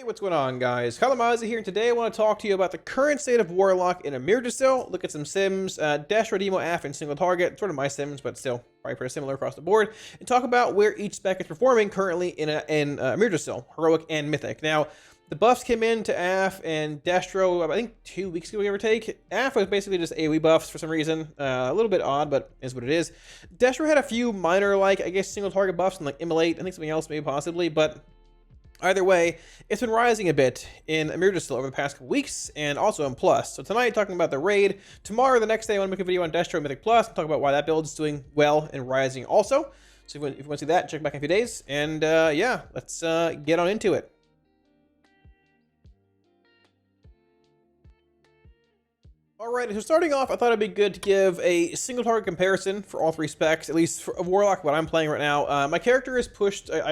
What's going on, guys? Kalamazi here, and today I want to talk to you about the current state of Warlock and Amirdrassil, look at some sims, Destro, Demo, AF, and single target, sort of my sims, but still probably pretty similar across the board, and talk about where each spec is performing currently in Amirdrassil, Heroic and Mythic. Now, the buffs came in to AF and Destro, I think 2 weeks ago, give or take. AF was basically just AoE buffs for some reason. A little bit odd, but is what it is. Destro had a few minor, like, I guess, single target buffs and, like, Immolate. I think something else maybe possibly, but either way, it's been rising a bit in Amirdrassil over the past couple weeks, and also in Plus. So tonight, talking about the raid. Tomorrow, the next day, I want to make a video on Destro and Mythic Plus, and talk about why that build is doing well and rising also. So if you want to see that, check back in a few days. And yeah, let's get on into it. Alright, so starting off, I thought it'd be good to give a single target comparison for all three specs, at least for Warlock, what I'm playing right now. My character is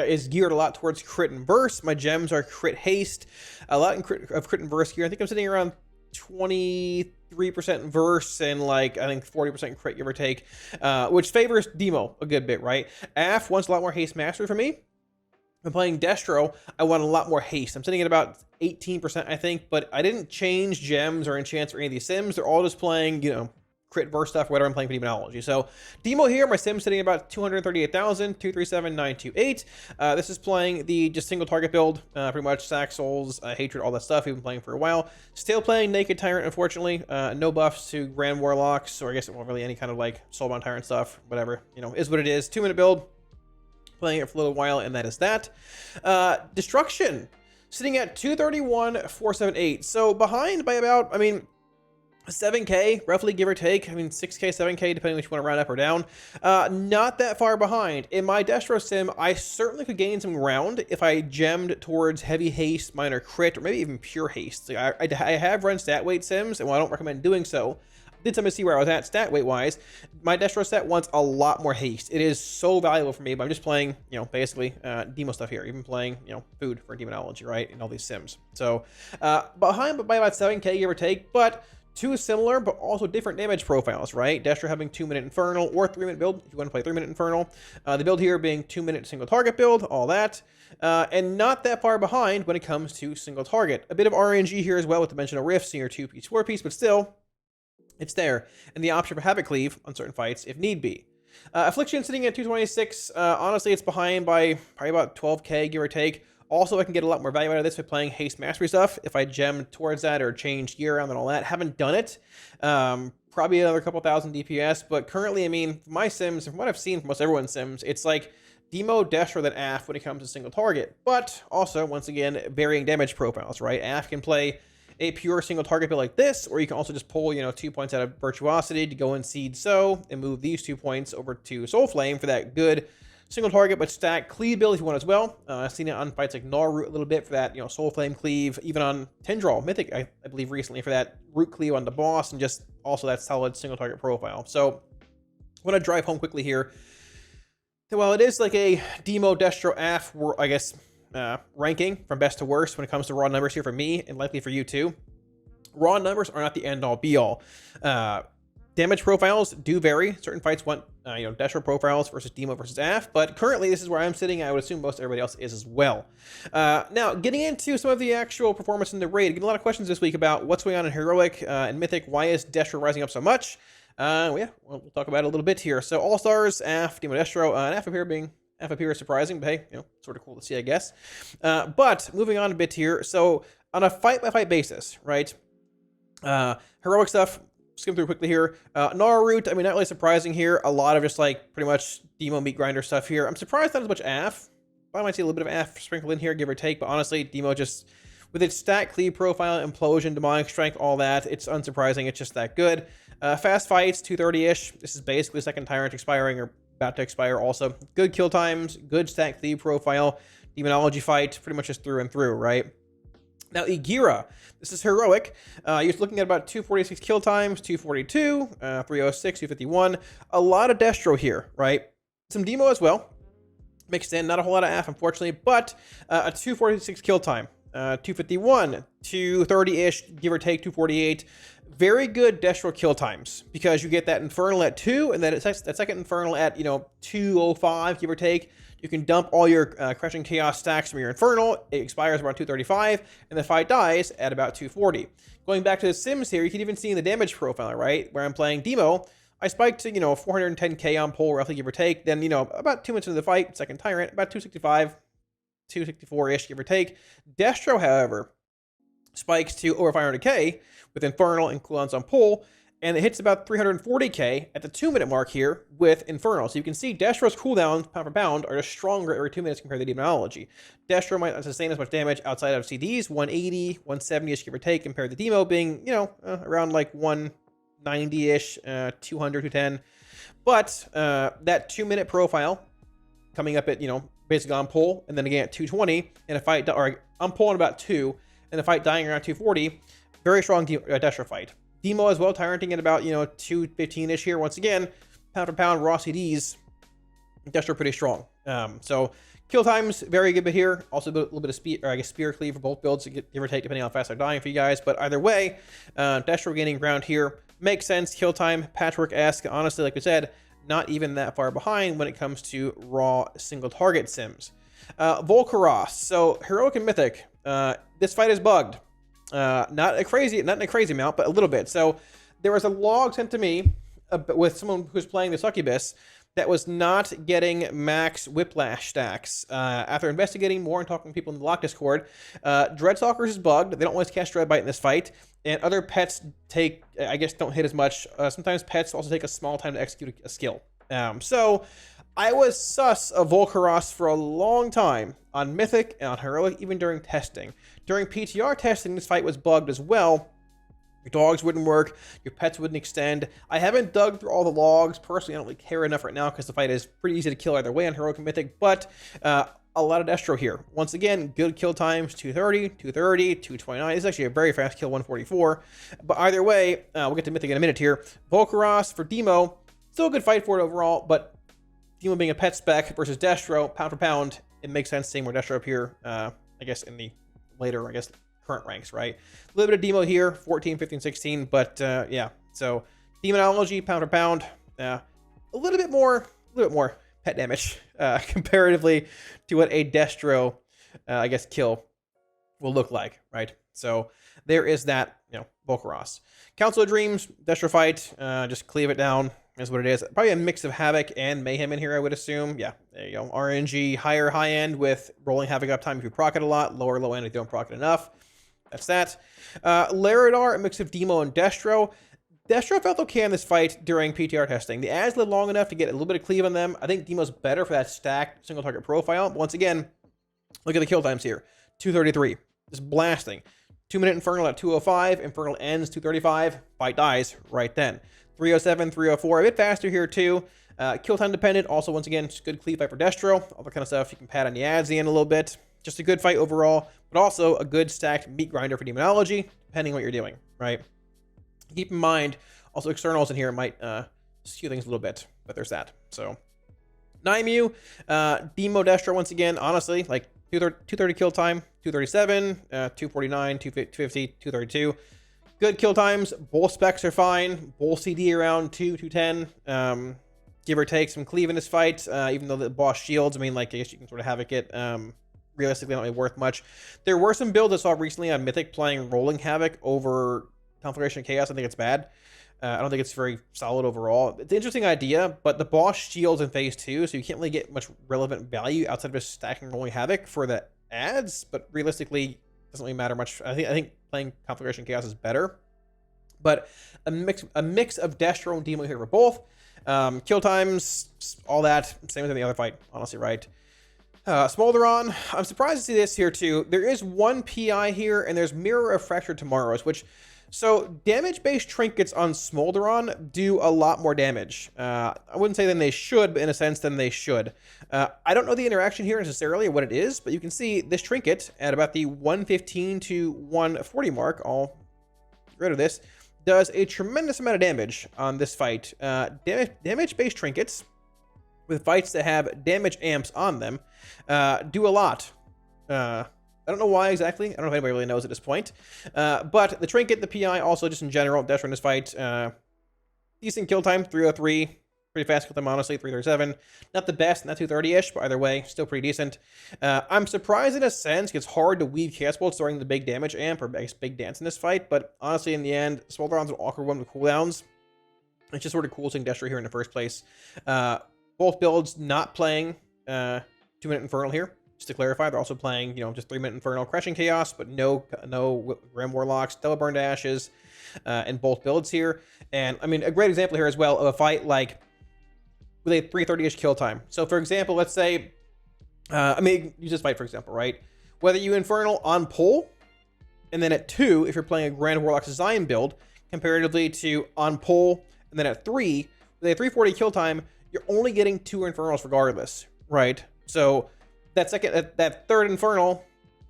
is geared a lot towards crit and burst. My gems are crit haste, a lot of crit and burst here. I think I'm sitting around 23% verse and like, I think 40% crit, give or take, which favors Demo a good bit, right? AF wants a lot more haste mastery for me. I'm playing Destro, I want a lot more haste. I'm sitting at about 18%, I think, but I didn't change gems or enchants for any of these sims. They're all just playing, you know, crit verse stuff, whatever I'm playing for demonology. So Demo here, my sim's sitting at about 238,000, 237,928. This is playing the just single target build, pretty much sack souls, hatred, all that stuff we've been playing for a while. Still playing Naked Tyrant, unfortunately. No buffs to Grand Warlocks, or I guess it won't really any kind of like Soulbound Tyrant stuff, whatever, you know, is what it is. 2-minute build. Playing it for a little while, and that is that. Destruction sitting at 231,478, so behind by about, I mean, 7k roughly, give or take. I mean, 6k, 7k, depending if you want to round up or down. Not that far behind. In my Destro sim, I certainly could gain some ground if I gemmed towards heavy haste, minor crit, or maybe even pure haste. Like, I have run stat weight sims, and while I don't recommend doing so, did something to see where I was at stat weight wise. My Destro set wants a lot more haste. It is so valuable for me, but I'm just playing, you know, basically Demo stuff here, even playing, you know, food for demonology, right, in all these sims. So behind by about 7k, give or take, but two similar but also different damage profiles, right? Destro having 2-minute Infernal or 3-minute build if you want to play 3-minute Infernal. The build here being 2-minute single target build, all that. And not that far behind when it comes to single target. A bit of RNG here as well with Dimensional Rifts in your 2-piece, 4-piece, but still, it's there, and the option for Havoc Cleave on certain fights if need be. Affliction sitting at 226. Honestly, it's behind by probably about 12k, give or take. Also, I can get a lot more value out of this by playing Haste Mastery stuff if I gem towards that or change gear around and all that. Haven't done it. Probably another couple thousand DPS, but currently, I mean, my sims, from what I've seen from most everyone's sims, it's like Demo, Destro, then AF when it comes to single target. But also, once again, varying damage profiles, right? AF can play a pure single target build like this, or you can also just pull, you know, 2 points out of Virtuosity to go and Seed Sow and move these 2 points over to Soul Flame for that good single target but stack cleave build if you want as well. I've seen it on fights like Gnaw Root a little bit for that, you know, Soul Flame cleave, even on Tendril Mythic, I believe recently for that root cleave on the boss, and just also that solid single target profile. So I want to drive home quickly here. Well, it is like a Demo, Destro, AF, I guess, ranking from best to worst when it comes to raw numbers here for me, and likely for you too. Raw numbers are not the end-all be-all. Damage profiles do vary. Certain fights want you know, Destro profiles versus Demo versus AF, but currently this is where I'm sitting. I would assume most everybody else is as well. Now, getting into some of the actual performance in the raid, I get a lot of questions this week about what's going on in Heroic and Mythic. Why is Destro rising up so much? Well, yeah, we'll talk about it a little bit here. So All-Stars, AF, Demo, Destro, and AF up here is surprising, but hey, you know, sort of cool to see, I guess. But moving on a bit here, so on a fight-by-fight basis, right? Heroic stuff, skim through quickly here. Gnaw Root, I mean, not really surprising here. A lot of just like pretty much Demo meat grinder stuff here. I'm surprised not as much AF. I might see a little bit of AF sprinkled in here, give or take, but honestly, Demo just, with its stat cleave profile, implosion, demonic strength, all that, it's unsurprising. It's just that good. Fast fights, 230-ish. This is basically second Tyrant expiring or about to expire also. Good kill times, good stat cleave profile, demonology fight, pretty much just through and through, right? Now, Igira, this is Heroic. You're looking at about 246 kill times, 242, 306, 251. A lot of Destro here, right? Some Demo as well. Mixed in, not a whole lot of AF, unfortunately, but a 246 kill time, 251, 230-ish, give or take, 248. Very good Destro kill times, because you get that Infernal at 2, and then that second Infernal at, you know, 205, give or take. You can dump all your Crushing Chaos stacks from your Infernal. It expires around 235, and the fight dies at about 240. Going back to the Sims here, you can even see in the damage profile, right, where I'm playing Demo, I spiked to, 410k on pull, roughly, give or take. Then, about 2 minutes into the fight, second Tyrant, about 265, 264-ish, give or take. Destro, however, spikes to over 500k with Infernal and cooldowns on pull, and it hits about 340k at the 2-minute mark here with Infernal. So you can see Destro's cooldowns, pound for pound, are just stronger every 2 minutes compared to Demonology. Destro might not sustain as much damage outside of CDs, 180, 170-ish, give or take, compared to Demo being, around like 190-ish, 200, 210. But that 2-minute profile coming up at, basically on pull, and then again at 220, and a fight, or on pull at about 2, and the fight dying around 240, very strong Destro fight. Demo as well, Tyranting at about, 215-ish here. Once again, pound for pound, raw CDs, Destro pretty strong. So kill times, very good bit here. Also a little bit of speed, or I guess spear cleave for both builds, give or take, depending on how fast they're dying for you guys. But either way, Destro gaining ground here makes sense. Kill time, Patchwork-esque. Honestly, like we said, not even that far behind when it comes to raw single target sims. Volcaros. So Heroic and Mythic. This fight is bugged. Not in a crazy amount, but a little bit. So there was a log sent to me with someone who's playing the Succubus that was not getting max Whiplash stacks. After investigating more and talking to people in the lock Discord, Dreadstalkers is bugged. They don't always cast Dreadbite in this fight, and other pets don't hit as much. Sometimes pets also take a small time to execute a skill. So I was sus of Volcaros for a long time on Mythic and on Heroic, even during testing. During PTR testing, this fight was bugged as well. Your dogs wouldn't work, your pets wouldn't extend. I haven't dug through all the logs. Personally, I don't really care enough right now because the fight is pretty easy to kill either way on Heroic and Mythic, but a lot of Destro here. Once again, good kill times, 230, 230, 229. This is actually a very fast kill, 144. But either way, we'll get to Mythic in a minute here. Volcaros for Demo, still a good fight for it overall, but Demo being a pet spec versus Destro, pound for pound, it makes sense seeing more Destro up here, I guess in the later, current ranks, right? A little bit of Demo here, 14, 15, 16, but yeah. So Demonology, pound for pound, a little bit more pet damage comparatively to what a Destro, kill will look like, right? So there is that, Volcaros. Council of Dreams, Destro fight, just cleave it down. Is what it is. Probably a mix of Havoc and Mayhem in here, I would assume. Yeah, there you go. RNG, high end with rolling Havoc uptime if you proc it a lot. Low end if you don't proc it enough. That's that. Laradar, a mix of Demo and Destro. Destro felt okay in this fight during PTR testing. The ads lived long enough to get a little bit of cleave on them. I think Demo's better for that stacked single target profile. But once again, look at the kill times here. 233. Just blasting. 2-minute Infernal at 205. Infernal ends 235. Fight dies right then. 307, 304, a bit faster here too. Kill time dependent, also once again, just good cleave fight for Destro. All that kind of stuff you can pad on the ads in a little bit. Just a good fight overall, but also a good stacked meat grinder for Demonology, depending on what you're doing, right? Keep in mind, also externals in here might skew things a little bit, but there's that. So, Naimu, Demo Destro once again, honestly, like 230 kill time, 237, 249, 250, 232. Good kill times. Both specs are fine. Both CD around 210. Give or take some cleave in this fight. Even though the boss shields, I guess you can sort of Havoc it. Realistically, not really worth much. There were some builds I saw recently on Mythic playing Rolling Havoc over Conflagration Chaos. I think it's bad. I don't think it's very solid overall. It's an interesting idea, but the boss shields in phase 2, so you can't really get much relevant value outside of just stacking Rolling Havoc for the ads, but realistically, doesn't really matter much. I think playing Conflagration Chaos is better, but a mix of Destro and Demo here for both. Kill times, all that, same as in the other fight, honestly, right? Smolderon, I'm surprised to see this here too. There is one PI here, and there's Mirror of Fractured Tomorrows, so damage-based trinkets on Smolderon do a lot more damage. I wouldn't say than they should, but in a sense, than they should. I don't know the interaction here necessarily or what it is, but you can see this trinket at about the 115 to 140 mark, I'll get rid of this, does a tremendous amount of damage on this fight. Damage-based trinkets with fights that have damage amps on them do a lot. I don't know why exactly. I don't know if anybody really knows at this point. But the trinket, the PI, also just in general, Destro in this fight, decent kill time, 303. Pretty fast kill time, honestly, 337. Not the best, not 230-ish, but either way, still pretty decent. I'm surprised in a sense. It's hard to weave chaos bolts during the big damage amp, or I guess big dance in this fight, but honestly, in the end, Smolderon's an awkward one with cooldowns. It's just sort of cool seeing Destro here in the first place. Both builds not playing 2-minute Infernal here. Just to clarify, they're also playing, just 3-minute Infernal, Crushing Chaos, but no Ram Warlocks, Double Burned Ashes, in both builds here. And, I mean, a great example here as well of a fight like with a 330-ish kill time. So, for example, let's say, use this fight, for example, right? Whether you Infernal on pull, and then at 2, if you're playing a Grand Warlock's Design build, comparatively to on pull, and then at 3, with a 340 kill time, you're only getting 2 Infernals regardless, right? So that third Infernal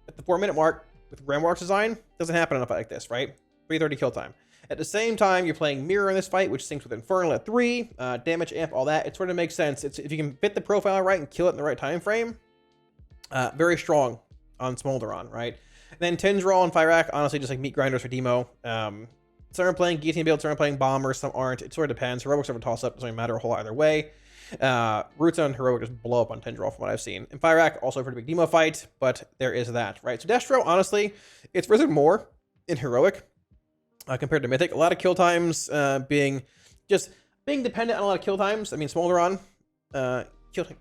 at the 4-minute mark with Grand Warlock's Design doesn't happen in a fight like this, right? 330 kill time. At the same time, you're playing Mirror in this fight, which syncs with Infernal at 3, damage amp, all that. It sort of makes sense. If you can fit the profile right and kill it in the right time frame, very strong on Smolderon, right? And then Tindral and Fyrakk, honestly, just like meat grinders for Demo. Some are playing Guillotine build, some are playing Bomber, some aren't. It sort of depends. Heroics over toss up, doesn't really matter a whole lot either way. Roots on Heroic just blow up on Tindral from what I've seen. And Fyrakk, also a pretty big Demo fight, but there is that, right? So Destro, honestly, it's risen more in Heroic compared to Mythic. A lot of kill times being dependent on a lot of kill times. I mean, Smolderon,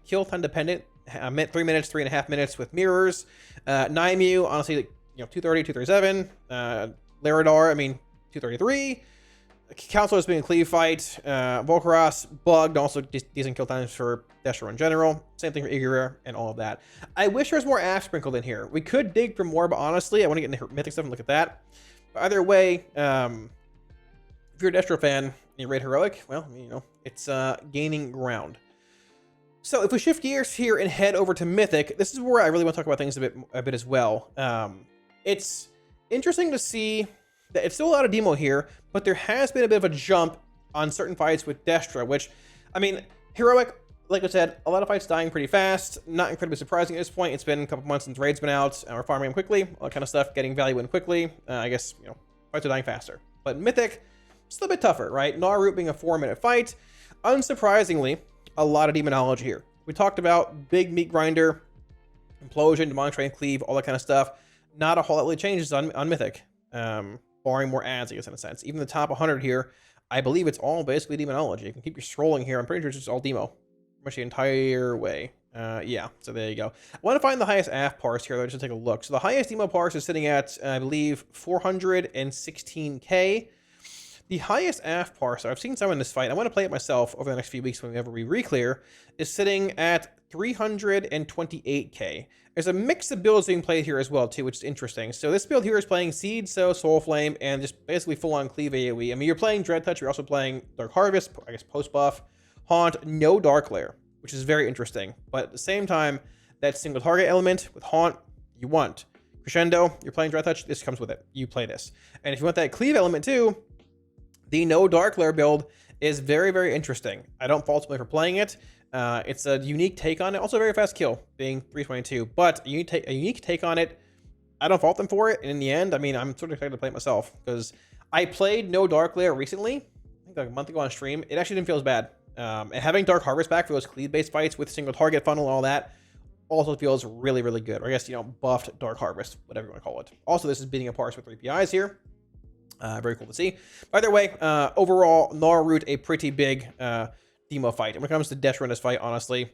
kill time dependent. 3 minutes, 3.5 minutes with mirrors. Naimu, honestly, 230, 237. Laradar, 233. Counselor's being a cleave fight. Volcaros, bugged, also decent kill times for Destro in general. Same thing for Igura and all of that. I wish there was more AF sprinkled in here. We could dig for more, but honestly, I want to get into Mythic stuff and look at that. But either way, if you're a Destro fan and you rate Heroic, well, it's gaining ground. So if we shift gears here and head over to Mythic, this is where I really want to talk about things a bit as well. It's interesting to see that it's still a lot of demo here, but there has been a bit of a jump on certain fights with Destro, which, Heroic, like I said, a lot of fights dying pretty fast. Not incredibly surprising at this point. It's been a couple months since raid's been out, and we're farming them quickly, all that kind of stuff, getting value in quickly. I guess, fights are dying faster. But Mythic, still a bit tougher, right? Gnawroot being a 4-minute fight. Unsurprisingly, a lot of demonology here. We talked about big meat grinder, implosion, demonic train cleave, all that kind of stuff. Not a whole lot really changes on Mythic, barring more ads, I guess, in a sense. Even the top 100 here, I believe it's all basically demonology. You can keep scrolling here. I'm pretty sure it's just all demo, pretty much the entire way. Yeah, so there you go. I want to find the highest AF parse here, though, just to take a look. So the highest demo parse is sitting at, I believe, 416k. The highest AF parse, I've seen some in this fight, I want to play it myself over the next few weeks whenever we re-clear, is sitting at 328k. There's a mix of builds being played here as well, too, which is interesting. So this build here is playing Seed, Sow, Soul Flame, and just basically full-on cleave AoE. You're playing Dread Touch, you're also playing Dark Harvest, I guess post-buff, Haunt, no Dark Lair, which is very interesting. But at the same time, that single target element with Haunt, you want. Crescendo, you're playing Dread Touch, this comes with it. You play this. And if you want that cleave element, too, the no Dark Lair build is very, very interesting. I don't fault somebody for playing it. It's a unique take on it. Also a very fast kill, being 322. But a unique take on it. I don't fault them for it. And in the end, I'm sort of excited to play it myself. Because I played no Dark Lair recently. I think like a month ago on stream. It actually didn't feel as bad. And having Dark Harvest back for those cleave-based fights with single target funnel and all that also feels really, really good. Or I guess, buffed Dark Harvest, whatever you want to call it. Also, this is beating a parse with 3 PIs here. Very cool to see. By the way, overall, Gnawroot, a pretty big demo fight. And when it comes to Destro in this fight, honestly,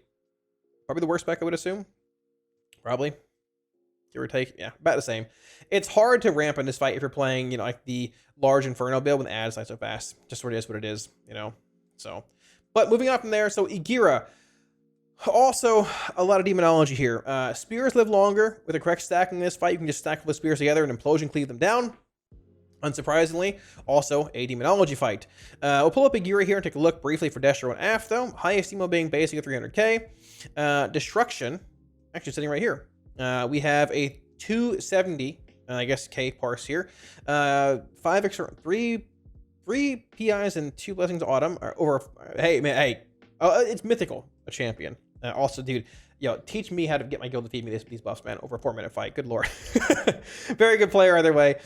probably the worst spec, I would assume. Probably. Give or take. Yeah, about the same. It's hard to ramp in this fight if you're playing, like the large Inferno build when the ads die so fast. Just sort of is what it is, So, but moving on from there, so Igura. Also, a lot of demonology here. Spears live longer. With the correct stacking in this fight, you can just stack the spears together and implosion cleave them down. Unsurprisingly, also a demonology fight. We'll pull up Igura here and take a look briefly for Destro and AF, though. Highest demo being basically 300k. Destruction, actually sitting right here. We have a 270, I guess, K parse here. 5 extra, 3 PIs and 2 Blessings of Autumn. Hey, man, hey. It's mythical, a champion. Also, dude, teach me how to get my guild to feed me these buffs, man, over a 4-minute fight. Good lord. Very good player either way.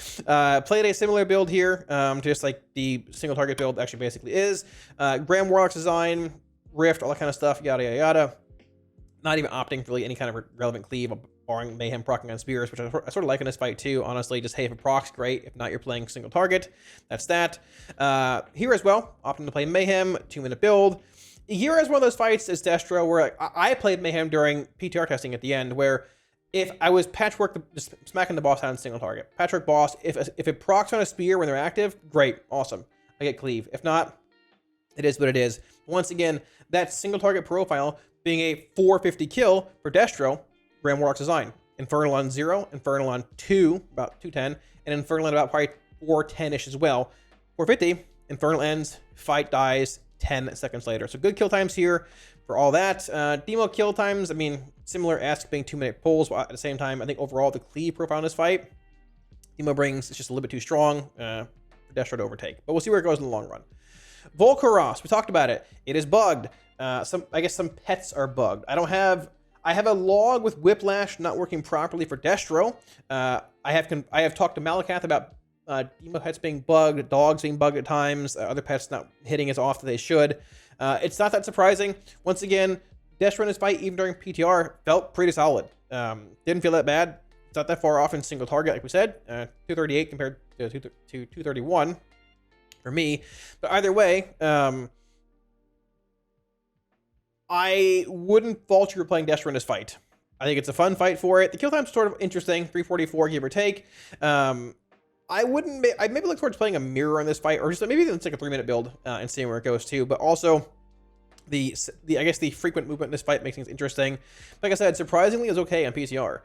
Played a similar build here, just like the single target build actually basically is. Grand Warlock's Design, Rift, all that kind of stuff, yada, yada, yada. Not even opting for really any kind of relevant cleave, barring Mayhem proccing on Spears, which I sort of like in this fight too, honestly. Just, hey, if it procs, great. If not, you're playing single target. That's that. Here as well, opting to play Mayhem, 2-minute build. Here is one of those fights as Destro where like, I played Mayhem during PTR testing at the end, where if I was just smacking the boss down single target. Patchwork boss, if it procs on a Spear when they're active, great, awesome. I get cleave. If not, it is what it is. Once again, that single target profile being a 450 kill for Destro, Grand Warlock's design. Infernal on 0, Infernal on 2, about 210, and Infernal at about probably 410-ish as well. 450, Infernal ends, fight dies 10 seconds later. So good kill times here for all that. Demo kill times, I mean, similar Ask being 2-minute pulls, but at the same time, I think overall the cleave profile in this fight, Demo brings, it's just a little bit too strong for Destro to overtake. But we'll see where it goes in the long run. Volcaros, we talked about it. It is bugged. I guess some pets are bugged. I have a log with Whiplash not working properly for Destro. I have talked to Malakath about Demo pets being bugged, dogs being bugged at times, other pets not hitting as often as they should. It's not that surprising. Once again, Destro in his fight, even during PTR, felt pretty solid. Didn't feel that bad. It's not that far off in single target, like we said. 238 compared to 231 for me. But either way, I wouldn't fault you for playing Destro in this fight. I think it's a fun fight for it. The kill time's sort of interesting, 344 give or take. I'd maybe look towards playing a mirror on this fight, or just maybe even take a 3-minute build and seeing where it goes too. But also, I guess the frequent movement in this fight makes things interesting. Like I said, surprisingly, it was okay on PTR.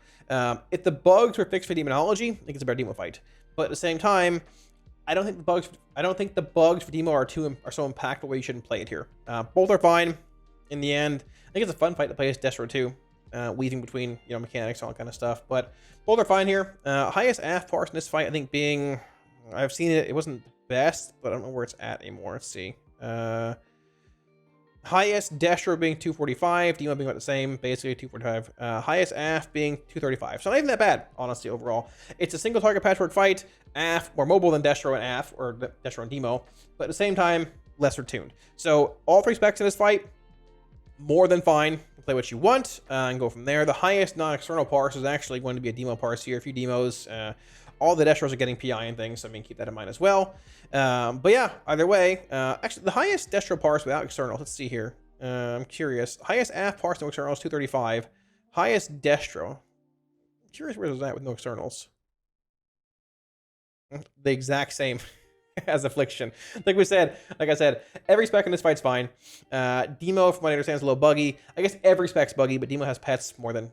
If the bugs were fixed for Demonology, I think it's a better Demo fight. But at the same time, I don't think the bugs for Demo are so impactful where you shouldn't play it here. Both are fine. In the end, I think it's a fun fight to play as Destro too, weaving between mechanics and all that kind of stuff. But both are fine here. Highest AF parse in this fight, I think being, I've seen it. It wasn't the best, but I don't know where it's at anymore. Let's see. Highest Destro being 245, Demo being about the same, basically 245. Highest AF being 235. So not even that bad, honestly, overall. It's a single target patchwork fight. AF more mobile than Destro and AF, or Destro and Demo, but at the same time, lesser tuned. So all three specs in this fight, more than fine. Play what you want and go from there. The highest non-external parse is actually going to be a Demo parse here. A few Demos. All the Destros are getting PI and things, so I mean, keep that in mind as well. But yeah, either way. Actually, the highest Destro parse without externals. Let's see here. I'm curious. Highest AF parse no externals, 235. Highest Destro. I'm curious where is that with no externals. The exact same as Affliction. Like I said, every spec in this fight's fine. Demo, from what I understand, is a little buggy. I guess every spec's buggy, but Demo has pets more than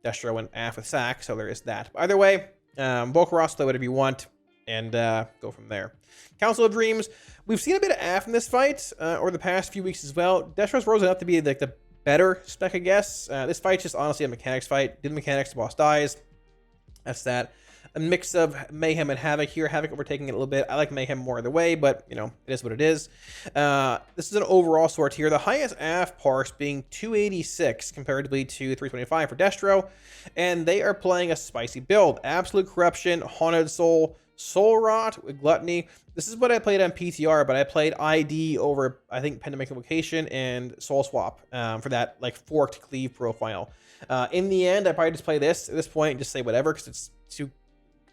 Destro and AF with Sack, so there is that. But either way, Volcaros, play whatever you want, and go from there. Council of Dreams. We've seen a bit of AF in this fight over the past few weeks as well. Destro's rose up to be like the better spec, I guess. This fight's just honestly a mechanics fight. Do the mechanics, the boss dies. That's that. A mix of Mayhem and Havoc here. Havoc overtaking it a little bit. I like Mayhem more either way, but, it is what it is. This is an overall sort here. The highest AF parse being 286 comparatively to 325 for Destro. And they are playing a spicy build. Absolute Corruption, Haunted Soul, Soul Rot with Gluttony. This is what I played on PTR, but I played ID over, I think, Pandemic Invocation and Soul Swap for that, like, forked cleave profile. In the end, I probably just play this at this point and just say whatever, because it's too...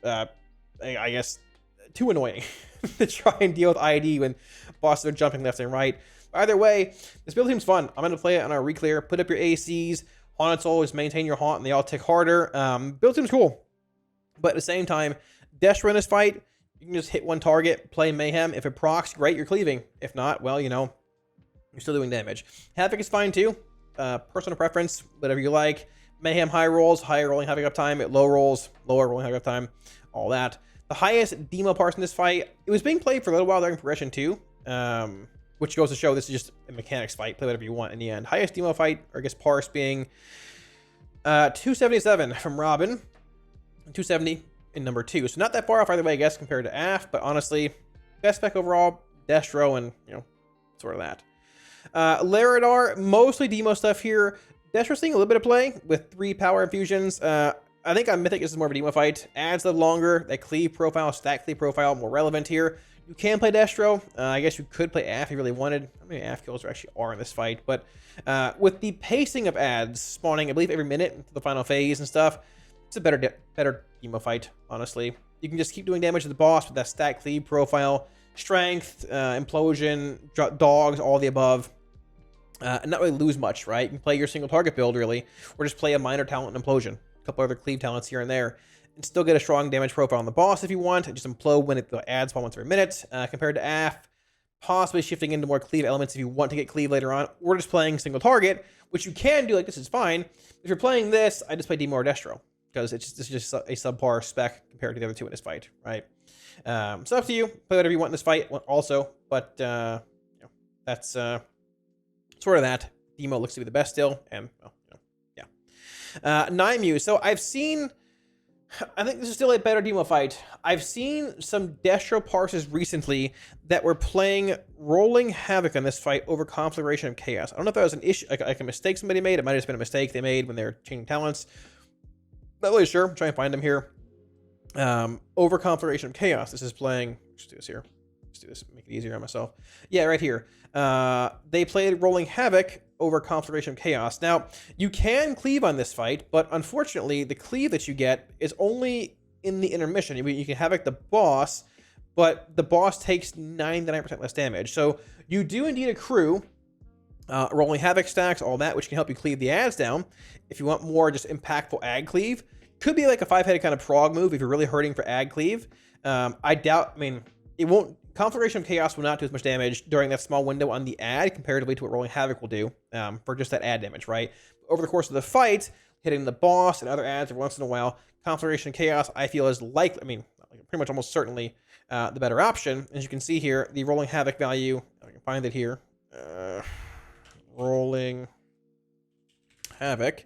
I guess too annoying to try and deal with ID when bosses are jumping left and right. Either way, this build seems fun. I'm going to play it on our reclear. Put up your ACs. Haunted Soul is maintain your haunt and they all tick harder. Build seems cool. But at the same time, Destro in this fight, you can just hit one target, play Mayhem. If it procs, great, you're cleaving. If not, well, you're still doing damage. Havoc is fine too. Personal preference, whatever you like. Mayhem high rolls, higher rolling Havoc uptime. At low rolls, lower rolling Havoc uptime. All that. The highest Demo parse in this fight, it was being played for a little while during progression too, which goes to show this is just a mechanics fight. Play whatever you want in the end. Highest Demo fight, or I guess parse being 277 from Robin, and 270 in number 2. So not that far off either way, I guess, compared to AF, but honestly, best spec overall, Destro, and sort of that. Laradar, mostly Demo stuff here. Destro's seeing a little bit of play with 3 power infusions. I think on Mythic, this is more of a Demo fight. Adds the longer, that cleave profile, stack cleave profile, more relevant here. You can play Destro. I guess you could play AF if you really wanted. How many AF kills there actually are in this fight? But with the pacing of ads spawning, I believe, every minute into the final phase and stuff, it's a better demo fight, honestly. You can just keep doing damage to the boss with that stat cleave profile, strength, implosion, dogs, all the above. And not really lose much, right? You can play your single target build, really, or just play a minor talent and implosion, a couple other cleave talents here and there, and still get a strong damage profile on the boss if you want, and just implode when the ads spawn once every minute, compared to AF, possibly shifting into more cleave elements if you want to get cleave later on, or just playing single target, which you can do, like this is fine. If you're playing this, I just play Demo or Destro, because this is just a subpar spec compared to the other two in this fight, right? So up to you, play whatever you want in this fight also, but you know, that's sort of that. Demo looks to be the best still, and well, you know, yeah. Naimu. So I've seen, I think this is still a better Demo fight. I've seen some Destro parses recently that were playing Rolling Havoc on this fight over Conflagration of Chaos. I don't know if that was an issue, like a mistake somebody made. It might have just been a mistake they made when they were changing talents. Not really sure. I'm trying to find them here. Over Conflagration of Chaos. This is playing. Let's do this here. Let's do this. Make it easier on myself. Yeah, right here. They played Rolling Havoc over Conflagration of Chaos. Now, you can cleave on this fight, but unfortunately, the cleave that you get is only in the intermission. You can Havoc the boss, but the boss takes 99% less damage. So you do indeed accrue Rolling Havoc stacks, all that, which can help you cleave the ads down. If you want more just impactful ad cleave, could be like a 5-headed kind of prog move if you're really hurting for ad cleave. I doubt, I mean, it won't, Conflagration of Chaos will not do as much damage during that small window on the ad comparatively to what Rolling Havoc will do for just that ad damage, right? Over the course of the fight, hitting the boss and other ads every once in a while, Conflagration of Chaos, I feel, is likely, I mean, pretty much almost certainly the better option. As you can see here, the Rolling Havoc value, I can find it here, Rolling Havoc,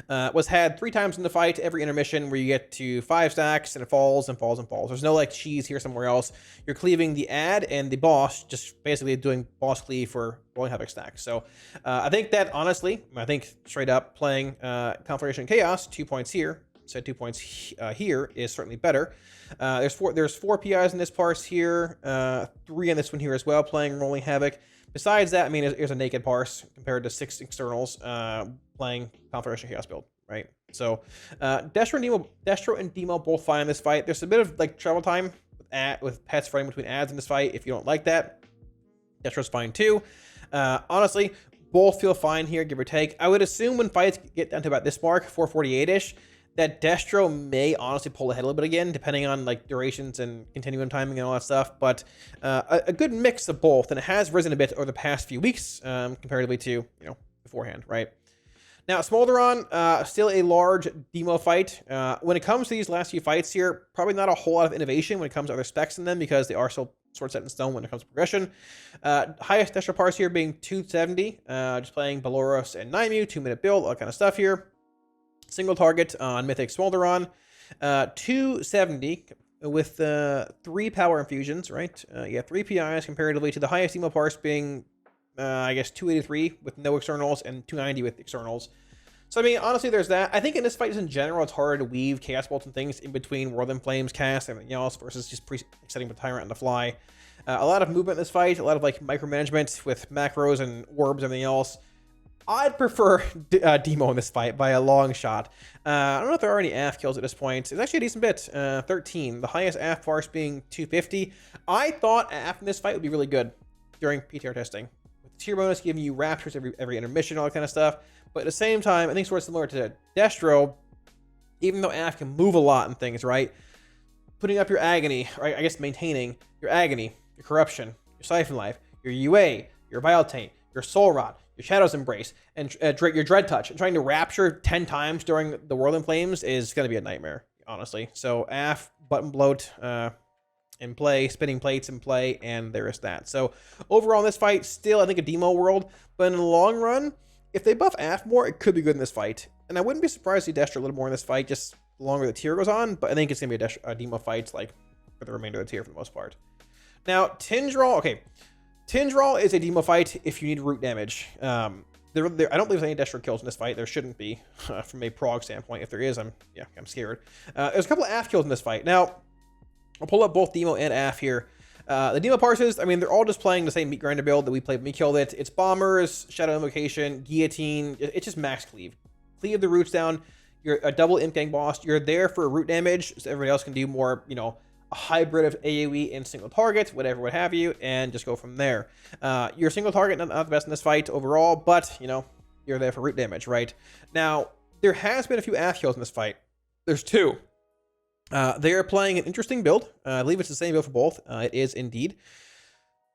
was had 3 times in the fight, every intermission, where you get to 5 stacks, and it falls and falls and falls. There's no like cheese here somewhere else. You're cleaving the ad and the boss, just basically doing boss cleave for Rolling Havoc stacks. So I think that, honestly, I think straight up playing Conflagration Chaos, 2 points here, so 2 points here is certainly better. There's four PIs in this parse here, 3 in this one here as well, playing Rolling Havoc. Besides that, I mean, here's a naked parse compared to 6 externals playing Conflagration Chaos build, right? So Destro and Demo both fine in this fight. There's a bit of like travel time with pets fighting between ads in this fight. If you don't like that, Destro's fine too. Honestly, both feel fine here, give or take. I would assume when fights get down to about this mark, 448-ish, that Destro may honestly pull ahead a little bit again, depending on like durations and continuum timing and all that stuff. But a good mix of both, and it has risen a bit over the past few weeks comparatively to beforehand, right? Now, Smolderon, still a large Demo fight. When it comes to these last few fights here, probably not a whole lot of innovation when it comes to other specs in them because they are still sort of set in stone when it comes to progression. Highest Destro parse here being 270, just playing Baloros and Naimu, 2-minute build, all that kind of stuff here. Single target on Mythic Smolderon, 270 with 3 power infusions, right? 3 PIs comparatively to the highest Demo parse being, I guess, 283 with no externals and 290 with externals. So, I mean, honestly, there's that. I think in this fight in general, it's harder to weave Chaos Bolts and things in between World in Flames cast and everything else versus just setting the Tyrant on the fly. A lot of movement in this fight, a lot of like micromanagement with macros and orbs and everything else. I'd prefer Demo in this fight by a long shot. I don't know if there are any AF kills at this point. It's actually a decent bit, 13. The highest AF parse being 250. I thought AF in this fight would be really good during PTR testing. With the tier bonus giving you raptures every intermission, all that kind of stuff. But at the same time, I think sort of similar to Destro, even though AF can move a lot and things, right? Putting up your agony, or I guess maintaining your agony, your corruption, your siphon life, your UA, your Vile Taint, your Soul Rot, your Shadow's Embrace, and your Dread Touch, and trying to rapture 10 times during the World in Flames is going to be a nightmare, honestly. So AF, Button Bloat in play, Spinning Plates in play, and there is that. So overall in this fight, still I think a Demo world, but in the long run, if they buff AF more, it could be good in this fight. And I wouldn't be surprised to see Destro a little more in this fight, just the longer the tier goes on, but I think it's going to be a Demo fight like for the remainder of the tier for the most part. Now, Tindral, okay. Tindral is a Demo fight if you need root damage. I don't believe there's any Destro kills in this fight. There shouldn't be, from a prog standpoint. If there is, I'm scared. There's a couple of AF kills in this fight. Now, I'll pull up both Demo and AF here. The Demo Parses, I mean, they're all just playing the same meat grinder build that we played when we killed it. It's Bombers, Shadow Invocation, Guillotine. It's just max cleave. Cleave the roots down. You're a double Imp Gang boss. You're there for root damage, so everybody else can do more, you know, a hybrid of AoE and single target, whatever, what have you, and just go from there. Your single target, not the best in this fight overall, but, you know, you're there for root damage, right? Now, there has been a few AF kills in this fight. There's 2. They are playing an interesting build. I believe it's the same build for both. It is indeed.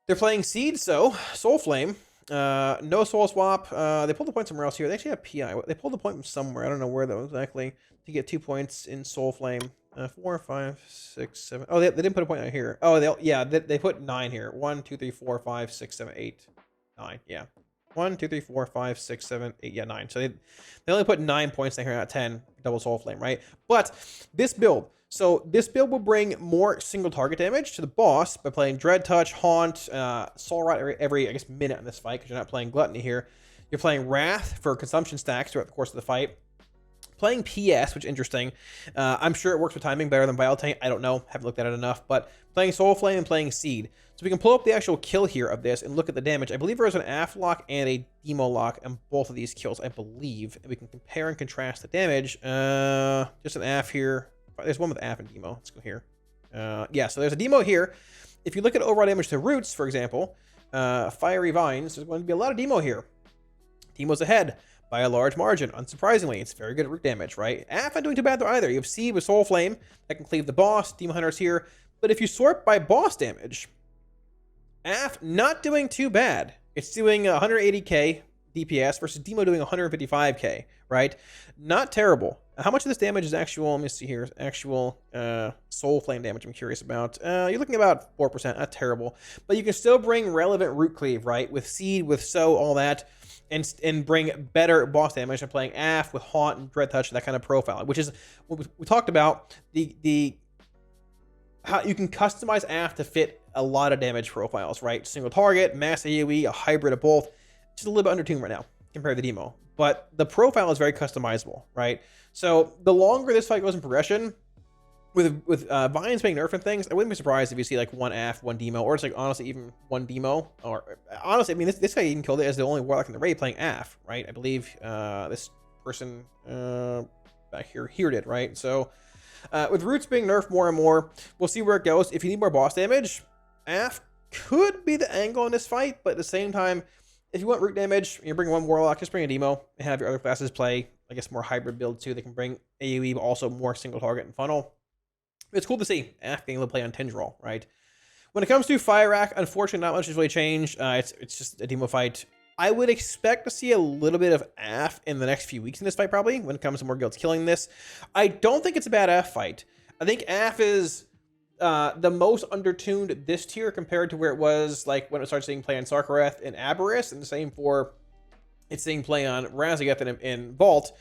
They're playing Seed, so Soul Flame. No soul swap. They pulled the point somewhere else here. They actually have PI. They pulled the point from somewhere. I don't know where though exactly. To get 2 points in Soul Flame. 4, 5, 6, 7. Oh, they didn't put a point out here. Oh, they put 9 here. 1, 2, 3, 4, 5, 6, 7, 8, 9. Yeah. 1, 2, 3, 4, 5, 6, 7, 8. Yeah, 9. So they only put 9 points in here, not 10. Double Soul Flame, right? But this build. So this build will bring more single target damage to the boss by playing Dread Touch, Haunt, Soul Rot every I guess minute in this fight because you're not playing Gluttony here. You're playing Wrath for consumption stacks throughout the course of the fight. Playing PS, which is interesting. I'm sure it works with timing better than Biotank. I don't know. Haven't looked at it enough. But playing Soul Flame and playing Seed. So we can pull up the actual kill here of this and look at the damage. I believe there was an AF lock and a Demo lock on both of these kills, I believe. And we can compare and contrast the damage. Just an AF here. There's one with AF and Demo. Let's go here. Yeah, so there's a Demo here. If you look at overall damage to roots, for example, Fiery Vines, there's going to be a lot of Demo here. Demo's ahead by a large margin. Unsurprisingly, it's very good at root damage, right? AF not doing too bad though either. You have Seed with Soul Flame that can cleave the boss. Demon Hunter's here. But if you sort by boss damage, AF not doing too bad. It's doing 180k DPS versus Demo doing 155k, right? Not terrible. How much of this damage is actual? Let me see here. Actual Soul Flame damage I'm curious about. You're looking about 4%. Not terrible. But you can still bring relevant root cleave, right? With Seed, with Sow, all that. And bring better boss damage by playing AF with Haunt and Dread Touch, that kind of profile, which is what we talked about. How you can customize AF to fit a lot of damage profiles, right? Single target, mass AoE, a hybrid of both. Just a little bit undertuned right now compared to the Demo. But the profile is very customizable, right? So the longer this fight goes in progression, with Vines being nerfed and things, I wouldn't be surprised if you see like 1 AF, 1 Demo, or it's like honestly even 1 Demo. Or honestly, I mean this guy even killed it as the only Warlock in the raid playing AF, right? I believe this person back here did, right? So with roots being nerfed more and more, we'll see where it goes. If you need more boss damage, AF could be the angle in this fight, but at the same time, if you want root damage, you bring 1 Warlock, just bring a Demo and have your other classes play, I guess, more hybrid build too. They can bring AoE, but also more single target and funnel. It's cool to see AF being able to play on Tindral, right? When it comes to Fire Rack, unfortunately, not much has really changed. It's just a Demo fight. I would expect to see a little bit of AF in the next few weeks in this fight, probably, when it comes to more guilds killing this. I don't think it's a bad AF fight. I think AF is the most undertuned this tier compared to where it was like when it started seeing play on Sarkareth and Aberys, and the same for it's seeing play on Razageth and Vault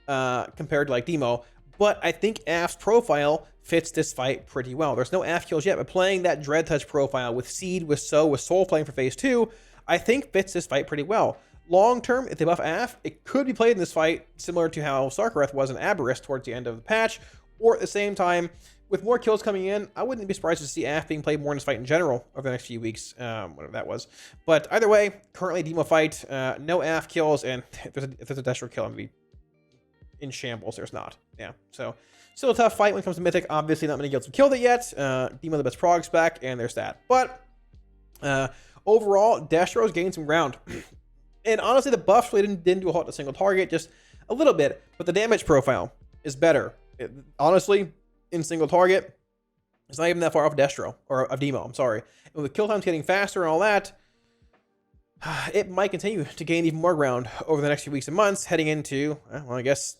compared to like Demo. But I think AF's profile fits this fight pretty well. There's no AF kills yet, but playing that Dread Touch profile with Seed, with Sow, with Soul Flame for phase 2, I think fits this fight pretty well. Long term, if they buff AF, it could be played in this fight similar to how Sarkareth was in Aberys towards the end of the patch, or at the same time, with more kills coming in, I wouldn't be surprised to see AF being played more in this fight in general over the next few weeks, whatever that was. But either way, currently Demo fight, no AF kills, and if there's a Destro kill, I'm going to be in shambles. There's not. Yeah, so still a tough fight when it comes to Mythic. Obviously, not many guilds have killed it yet. Demo the best prog spec, and there's that. But overall, Destro's gained some ground. And honestly, the buffs really didn't do a whole lot to single target, just a little bit. But the damage profile is better. Honestly, in single target, it's not even that far off Destro, or of Demo, I'm sorry. And with kill times getting faster and all that, it might continue to gain even more ground over the next few weeks and months, heading into, well, I guess,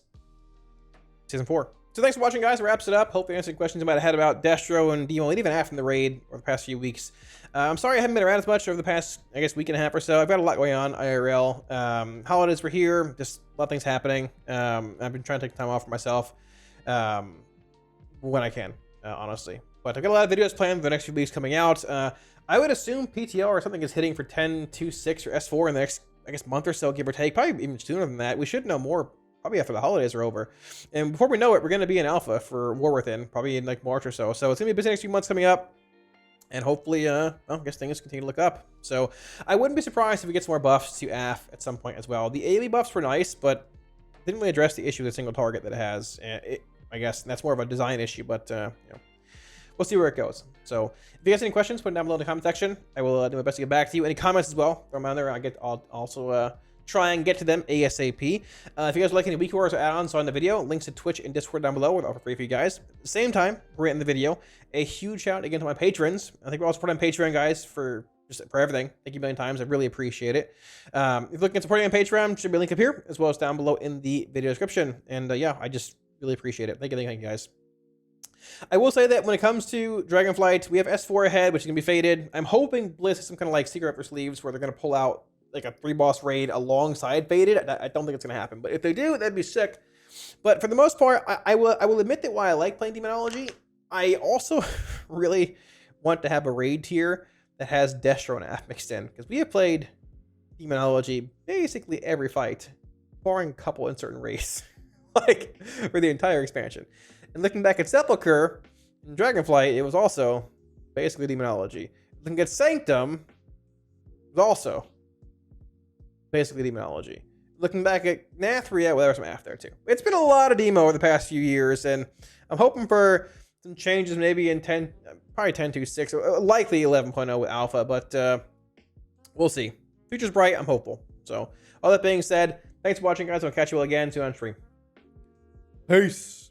Season 4. So thanks for watching, guys. That wraps it up. Hope you answered questions you might have had about Destro and Demo, and even after the raid over the past few weeks. I'm sorry I haven't been around as much over the past, I guess, week and a half or so. I've got a lot going on, IRL. Holidays were here, just a lot of things happening. I've been trying to take time off for myself when I can, honestly. But I've got a lot of videos planned for the next few weeks coming out. I would assume PTO or something is hitting for 10.2.6 or S4 in the next, I guess, month or so, give or take. Probably even sooner than that. We should know more probably after the holidays are over. And before we know it, we're going to be in alpha for War Within, probably in like March or so. So it's going to be a busy next few months coming up. And hopefully, well, I guess things continue to look up. So I wouldn't be surprised if we get some more buffs to AF at some point as well. The AoE buffs were nice, but didn't really address the issue with a single target that it has. I guess that's more of a design issue, but you know, we'll see where it goes. So if you guys have any questions, put them down below in the comment section. I will do my best to get back to you. Any comments as well, throw them down there. I'll also try and get to them ASAP. If you guys like any week wars or add-ons on the video, links to Twitch and Discord down below are for free for you guys. At the same time, we're in the video. A huge shout out again to my patrons. I think we're all supporting on Patreon, guys, for everything. Thank you a million times. I really appreciate it. If you're looking at supporting on Patreon, should be a link up here as well as down below in the video description. And yeah, I just really appreciate it. Thank you, guys. I will say that when it comes to Dragonflight, we have S4 ahead, which is gonna be faded. I'm hoping Bliss has some kind of like secret up their sleeves where they're gonna pull out like a 3-boss raid alongside faded. I don't think it's gonna happen, but if they do, that'd be sick. But for the most part, I will admit that while I like playing Demonology, I also really want to have a raid tier that has Destro and AF mixed in, because we have played Demonology basically every fight, barring a couple in certain raids, like for the entire expansion. And looking back at Sepulchre and Dragonflight, it was also basically Demonology. Looking at Sanctum, it was also basically Demonology. Looking back at Nathria, well, there was some AF there too. It's been a lot of demo over the past few years, and I'm hoping for some changes maybe in probably 10.2.6, likely 11.0 with alpha, but we'll see. Future's bright, I'm hopeful. So all that being said, thanks for watching, guys. I'll catch you all again soon on stream. Peace.